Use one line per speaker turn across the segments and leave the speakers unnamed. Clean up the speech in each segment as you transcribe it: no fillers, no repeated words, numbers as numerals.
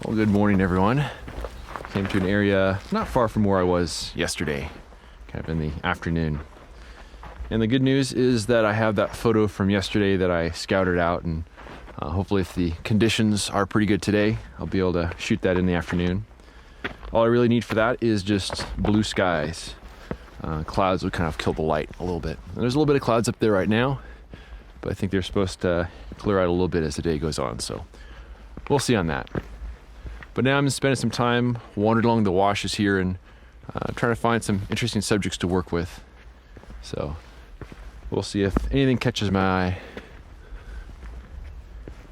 Well, good morning, everyone. Came to an area not far from where I was yesterday, kind of in the afternoon. And the good news is that I have that photo from yesterday that I scouted out, and hopefully if the conditions are pretty good today, I'll be able to shoot that in the afternoon. All I really need for that is just blue skies. Clouds would kind of kill the light a little bit. And there's a little bit of clouds up there right now, but I think they're supposed to clear out a little bit as the day goes on, so we'll see on that. But now I'm spending some time wandering along the washes here and trying to find some interesting subjects to work with. So we'll see if anything catches my eye.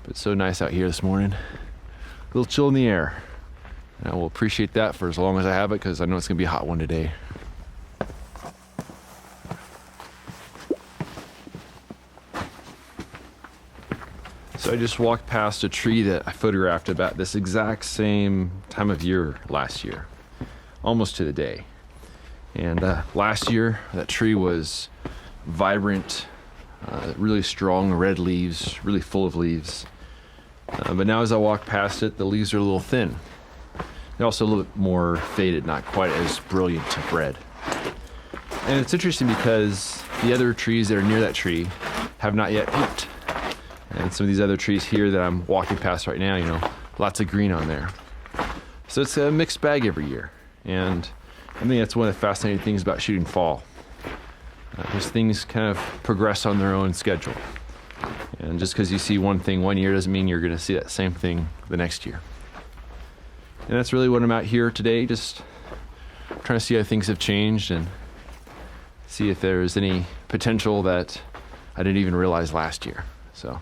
But it's so nice out here this morning. A little chill in the air. And I will appreciate that for as long as I have it, because I know it's going to be a hot one today. So I just walked past a tree that I photographed about this exact same time of year last year, almost to the day. And last year, that tree was vibrant, really strong red leaves, really full of leaves. But now as I walk past it, the leaves are a little thin. They're also a little bit more faded, not quite as brilliant of red. And it's interesting because the other trees that are near that tree have not yet peaked. And some of these other trees here that I'm walking past right now, lots of green on there. So it's a mixed bag every year. And I think that's one of the fascinating things about shooting fall. Because things kind of progress on their own schedule. And just because you see one thing one year doesn't mean you're going to see that same thing the next year. And that's really what I'm out here today, just trying to see how things have changed and see if there's any potential that I didn't even realize last year. So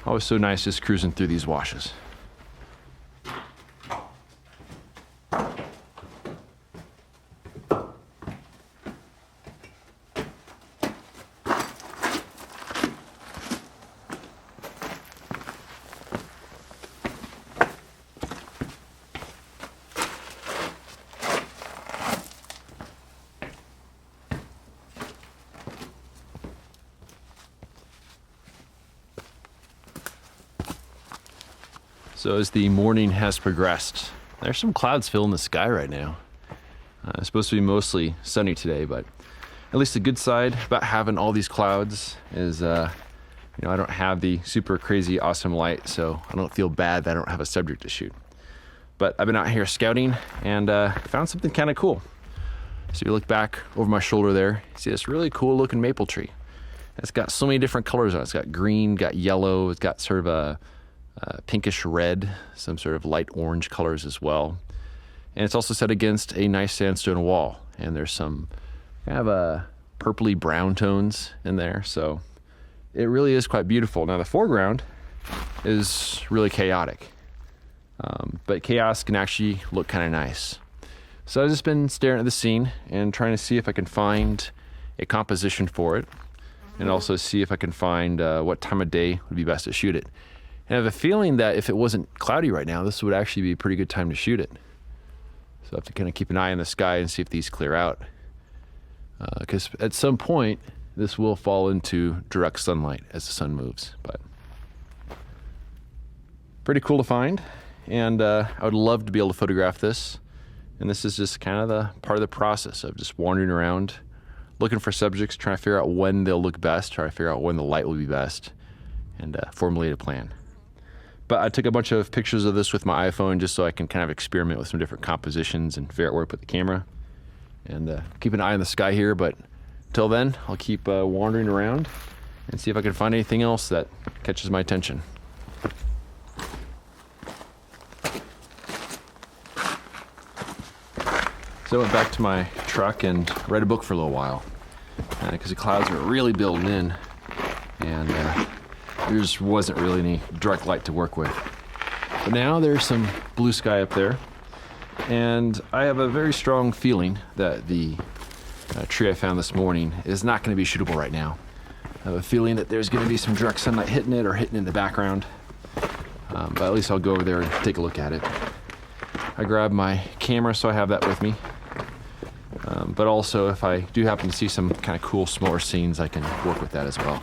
always so nice just cruising through these washes. So as the morning has progressed, there's some clouds filling the sky right now. It's supposed to be mostly sunny today, but at least the good side about having all these clouds is, I don't have the super crazy awesome light, so I don't feel bad that I don't have a subject to shoot. But I've been out here scouting and found something kind of cool. So you look back over my shoulder there, you see this really cool looking maple tree. It's got so many different colors on it. It's got green, got yellow, it's got sort of a pinkish red, some sort of light orange colors as well. And it's also set against a nice sandstone wall. And there's some kind of purpley brown tones in there. So it really is quite beautiful. Now the foreground is really chaotic. But chaos can actually look kind of nice. So I've just been staring at the scene and trying to see if I can find a composition for it. And also see if I can find what time of day would be best to shoot it. And I have a feeling that if it wasn't cloudy right now, this would actually be a pretty good time to shoot it. So I have to kind of keep an eye on the sky and see if these clear out. Because at some point, this will fall into direct sunlight as the sun moves. But pretty cool to find. And I would love to be able to photograph this. And this is just kind of the part of the process of just wandering around, looking for subjects, trying to figure out when they'll look best, trying to figure out when the light will be best, and formulate a plan. But I took a bunch of pictures of this with my iPhone just so I can kind of experiment with some different compositions and figure out where to put the camera. And keep an eye on the sky here, but till then, I'll keep wandering around and see if I can find anything else that catches my attention. So I went back to my truck and read a book for a little while because the clouds were really building in, and there just wasn't really any direct light to work with. But now there's some blue sky up there, and I have a very strong feeling that the tree I found this morning is not going to be shootable right now. I have a feeling that there's going to be some direct sunlight hitting it or hitting in the background, but at least I'll go over there and take a look at it. I grabbed my camera, so I have that with me. But also, if I do happen to see some kind of cool, smaller scenes, I can work with that as well.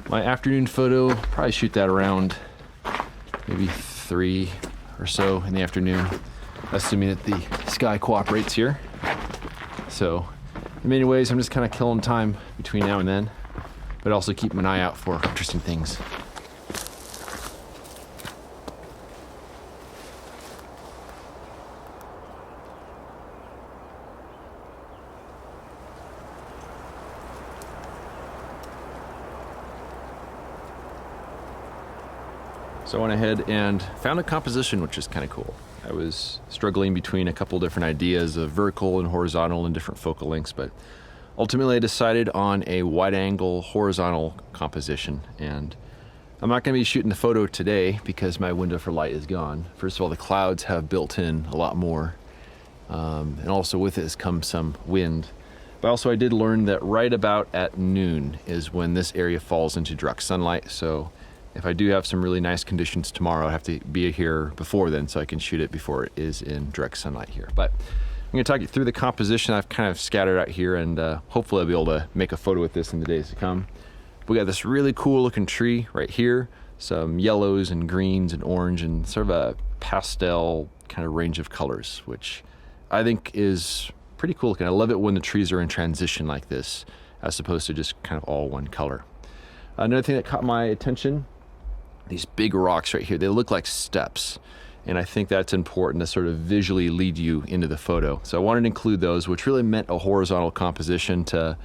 My afternoon photo, probably shoot that around maybe 3 or so in the afternoon, assuming that the sky cooperates here. So in many ways, I'm just kind of killing time between now and then, but also keeping an eye out for interesting things. So I went ahead and found a composition, which is kind of cool. I was struggling between a couple different ideas of vertical and horizontal and different focal lengths, but ultimately I decided on a wide angle horizontal composition. And I'm not going to be shooting the photo today because my window for light is gone. First of all, the clouds have built in a lot more. And also with it has come some wind. But also I did learn that right about at noon is when this area falls into direct sunlight. So if I do have some really nice conditions tomorrow, I have to be here before then so I can shoot it before it is in direct sunlight here. But I'm going to talk you through the composition I've kind of scattered out here, and hopefully I'll be able to make a photo with this in the days to come. We got this really cool looking tree right here, some yellows and greens and orange and sort of a pastel kind of range of colors, which I think is pretty cool looking. I love it when the trees are in transition like this, as opposed to just kind of all one color. Another thing that caught my attention, these big rocks right here, they look like steps. And I think that's important to sort of visually lead you into the photo. So I wanted to include those, which really meant a horizontal composition to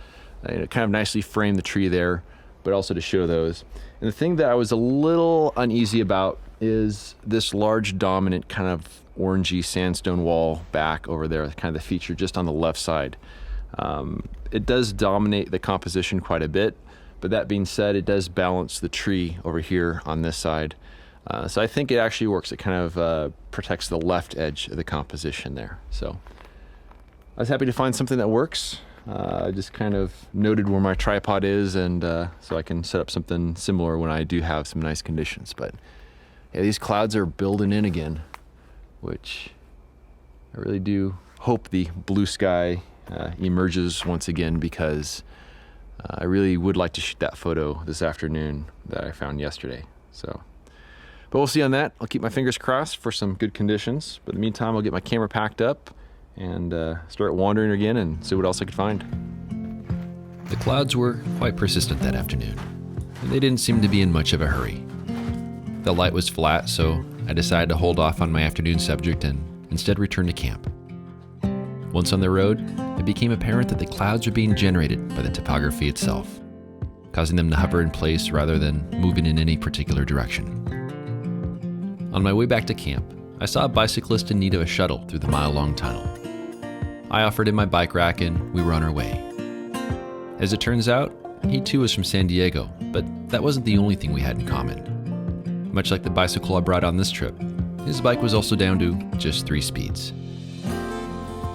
kind of nicely frame the tree there, but also to show those. And the thing that I was a little uneasy about is this large dominant kind of orangey sandstone wall back over there, kind of the feature just on the left side. It does dominate the composition quite a bit. But that being said, it does balance the tree over here on this side. So I think it actually works. It kind of protects the left edge of the composition there. So I was happy to find something that works. I just kind of noted where my tripod is, and so I can set up something similar when I do have some nice conditions. But yeah, these clouds are building in again, which I really do hope the blue sky emerges once again, because I really would like to shoot that photo this afternoon that I found yesterday. So, but we'll see on that. I'll keep my fingers crossed for some good conditions. But in the meantime, I'll get my camera packed up and start wandering again and see what else I could find.
The clouds were quite persistent that afternoon, and they didn't seem to be in much of a hurry. The light was flat, so I decided to hold off on my afternoon subject and instead return to camp. Once on the road, it became apparent that the clouds were being generated by the topography itself, causing them to hover in place rather than moving in any particular direction. On my way back to camp, I saw a bicyclist in need of a shuttle through the mile-long tunnel. I offered him my bike rack and we were on our way. As it turns out, he too was from San Diego, but that wasn't the only thing we had in common. Much like the bicycle I brought on this trip, his bike was also down to just 3 speeds.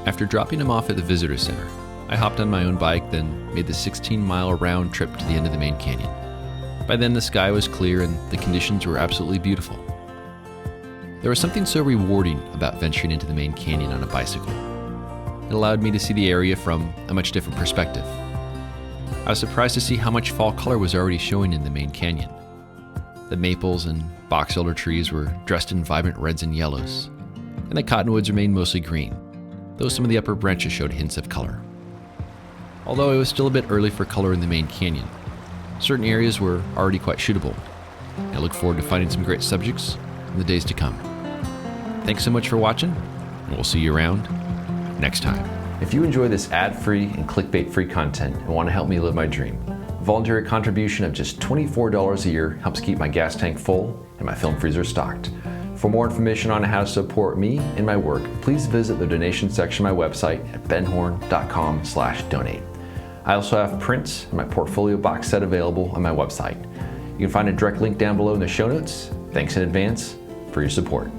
After dropping him off at the visitor center, I hopped on my own bike, then made the 16-mile round trip to the end of the main canyon. By then the sky was clear and the conditions were absolutely beautiful. There was something so rewarding about venturing into the main canyon on a bicycle. It allowed me to see the area from a much different perspective. I was surprised to see how much fall color was already showing in the main canyon. The maples and box elder trees were dressed in vibrant reds and yellows, and the cottonwoods remained mostly green, though some of the upper branches showed hints of color. Although it was still a bit early for color in the main canyon, certain areas were already quite shootable. I look forward to finding some great subjects in the days to come. Thanks so much for watching, and we'll see you around next time.
If you enjoy this ad-free and clickbait-free content and want to help me live my dream, a voluntary contribution of just $24 a year helps keep my gas tank full and my film freezer stocked. For more information on how to support me and my work, please visit the donation section of my website at benhorne.com/donate. I also have prints and my portfolio box set available on my website. You can find a direct link down below in the show notes. Thanks in advance for your support.